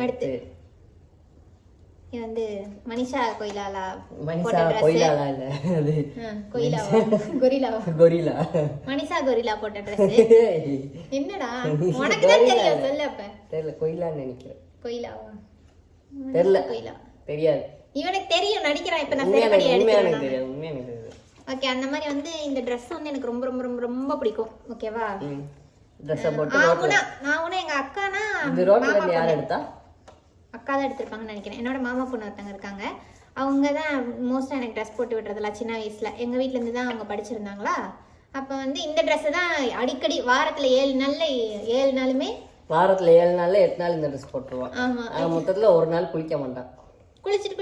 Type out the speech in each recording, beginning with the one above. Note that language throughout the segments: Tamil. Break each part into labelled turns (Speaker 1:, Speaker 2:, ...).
Speaker 1: அடுத்து இது வந்து மனிஷா கொய்லாலா
Speaker 2: மனிஷா கொய்லாலா இல்ல அது
Speaker 1: கொய்லாவா கொரிலாவா
Speaker 2: கொரிலா
Speaker 1: மனிஷா கொரிலா போட்ட ட்ரெஸ் என்னடா உனக்கு தான் தெரியும் சொல்ல அப்ப
Speaker 2: தெரியல கொய்லான்னு நினைக்கிறேன்
Speaker 1: கொய்லாவா
Speaker 2: தெரியல
Speaker 1: கொய்லா
Speaker 2: தெரியாது
Speaker 1: இவனுக்கு தெரியும் நடிக்கிறான் இப்ப நான் சரிபடி
Speaker 2: எனக்கு தெரியாது உண்மையா எனக்கு தெரியாது
Speaker 1: ஓகே அந்த மாதிரி வந்து இந்த Dress வந்து எனக்கு ரொம்ப ரொம்ப ரொம்ப ரொம்ப பிடிக்கும் ஓகேவா
Speaker 2: Dress போட்டு
Speaker 1: நான் எங்க அக்கானா
Speaker 2: இந்த ரோட்ல யார் எடுத்தா
Speaker 1: அக்கா தான் எடுத்திருப்பாங்கன்னு நினைக்கிறேன் என்னோட மாமா பொண்ணு ஒருத்தங்க இருக்காங்க அவங்க தான் மோஸ்ட்டாக எனக்கு ட்ரெஸ் போட்டு விடுறதுலாம் சின்ன வயசில் எங்கள் வீட்டிலேருந்து தான் அவங்க படிச்சிருந்தாங்களா அப்போ வந்து இந்த ட்ரெஸ்ஸை தான் அடிக்கடி வாரத்தில் 7 நாளுமே
Speaker 2: வாரத்தில் 7 நாள்ல 8 நாள் இந்த ட்ரெஸ் போட்டுருவான் ஆமாம் மொத்தத்தில் ஒரு நாள் குளிக்க மாட்டான்
Speaker 1: குளிச்சுட்டு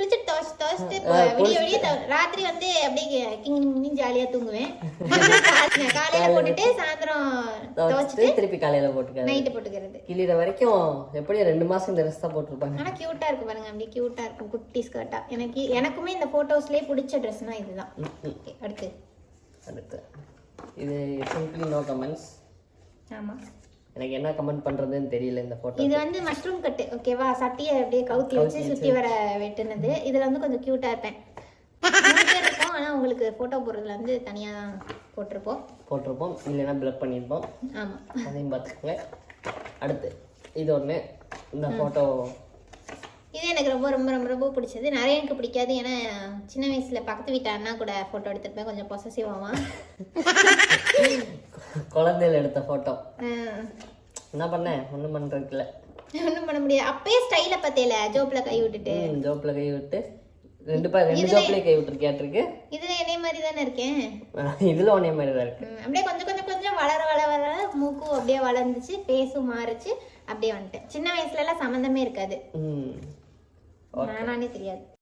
Speaker 1: துவச்சிட்டு விடிய ராத்திரி வந்து அப்படியே கிங் ஜாலியா தூங்குவேன் காலையில போட்டுட்டு சாயந்தரம் துவச்சிட்டு
Speaker 2: திருப்பி காலையில போட்டுக்கிறது
Speaker 1: நைட்டு போட்டுக்கிறது
Speaker 2: கிளிற வரைக்கும் எப்படி 2 மாசம் இந்த ட்ரெஸ் தான் போட்டுருப்பாங்க
Speaker 1: ஆனா கியூட்டா இருக்கு பாருங்க அப்படியே கியூட்டா இருக்கும் குட்டி ஸ்கர்ட்டா எனக்குமே இந்த போட்டோஸ்லயே பிடிச்ச ட்ரெஸ்னா இதுதான் அடுத்து
Speaker 2: இது சிம்பிளி நோ கமெண்ட்ஸ்
Speaker 1: ஆமா
Speaker 2: எனக்கு என்ன கமெண்ட் பண்றதுன்னு தெரியல இந்த போட்டோ
Speaker 1: இது வந்து மஷ்ரூம் கட் ஓகேவா சட்டியை அப்படியே கவுத்தி வச்சு சுத்தி வர வெட்டுனது இதுல வந்து கொஞ்சம் கியூட்டா இருப்பேன் இருக்கும் ஆனா உங்களுக்கு போட்டோ போடுறதுல வந்து தனியா தான் போட்டிருப்போம்
Speaker 2: இல்லைன்னா பிளக் பண்ணியிருப்போம்
Speaker 1: ஆமா
Speaker 2: அதையும் பார்த்துக்கோங்க அடுத்து இது ஒன்று இந்த போட்டோ
Speaker 1: இது எனக்கு ரொம்ப ரொம்ப ரொம்ப ரொம்ப பிடிச்சது நிறைய எனக்கு பிடிக்காது ஏன்னா சின்ன வயசுல பக்கத்து வீட்டு அண்ணா கூட போட்டோ எடுத்திருப்பேன் கொஞ்சம் பொசசிவாமா
Speaker 2: குழந்தையில எடுத்த போட்டோ என்ன பண்ணேன் ஒன்றும் பண்றதுக்கு இல்லை
Speaker 1: ஒன்றும் பண்ண முடியாது அப்பயே ஸ்டைல பார்த்தேல ஜோப்ல கை விட்டு
Speaker 2: ரெண்டு ஜோப்லயே கை விட்டுருக்கியாட்டிருக்கு
Speaker 1: இதுல என்னைய மாதிரி தானே இருக்கேன்
Speaker 2: இதுல ஒன்னே மாதிரி தான் இருக்கு
Speaker 1: அப்படியே கொஞ்சம் வளர மூக்கும் அப்படியே வளர்ந்துச்சு பேசும் மாறுச்சு அப்படியே வந்துட்டேன் சின்ன வயசுல எல்லாம் சம்மந்தமே இருக்காது நானே தெரியாது